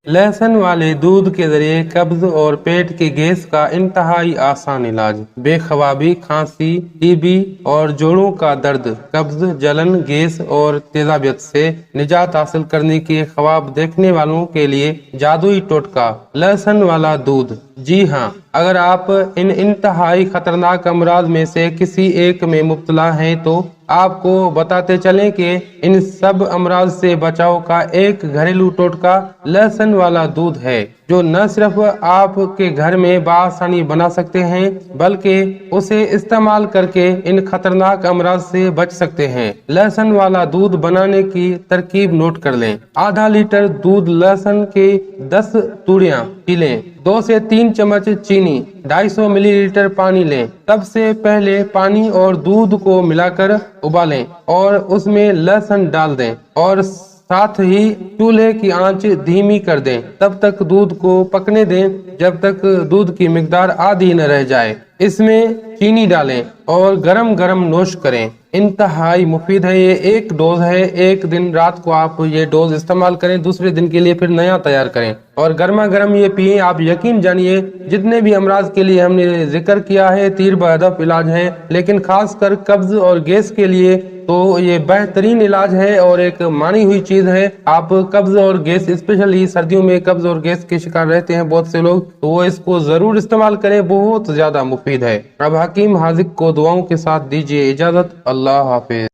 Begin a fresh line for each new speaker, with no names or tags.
लहसुन वाले दूध के जरिए कब्ज और पेट की गैस का इंतहाई आसान इलाज। बेखवाबी, खांसी, टीबी और जोड़ों का दर्द, कब्ज, जलन, गैस और तेजाबियत से निजात हासिल करने के ख्वाब देखने वालों के लिए जादुई टोटका लहसुन वाला दूध। जी हाँ, अगर आप इन इंतहाई खतरनाक अमराज में से किसी एक में मुब्तला हैं तो आपको बताते चलें कि इन सब अमराज से बचाव का एक घरेलू टोटका लहसुन वाला दूध है, जो न सिर्फ आपके घर में बआसानी बना सकते हैं बल्कि उसे इस्तेमाल करके इन खतरनाक अमराज से बच सकते हैं। लहसुन वाला दूध बनाने की तरकीब नोट कर लें। आधा लीटर दूध लहसुन के 10 तूड़ियां पी लें। 2 से 3 चम्मच चीनी, 250 मिलीलीटर पानी लें। सबसे पहले पानी और दूध को मिलाकर उबालें और उसमें लहसुन डाल दें और साथ ही चूल्हे की आंच धीमी कर दें। तब तक दूध को पकने दें जब तक दूध की मिकदार आधी न रह जाए। इसमें चीनी डालें और गरम गरम नोश करें। इंतहाई मुफीद है, ये एक डोज है। एक दिन रात को आप ये डोज इस्तेमाल करें, दूसरे दिन के लिए फिर नया तैयार करें और गर्मा गर्म ये पिए। आप यकीन जानिए, जितने भी अमराज के लिए हमने जिक्र किया है तीर बहदफ इलाज है, लेकिन खासकर कब्ज और गैस के लिए तो ये बेहतरीन इलाज है और एक मानी हुई चीज है। आप कब्ज और गैस, स्पेशली सर्दियों में कब्ज और गैस के शिकार रहते हैं बहुत से लोग, तो वो इसको जरूर इस्तेमाल करें, बहुत ज्यादा मुफीद है। अब हकीम हाजिक को दुआओं के साथ दीजिए इजाजत। अल्लाह हाफिज।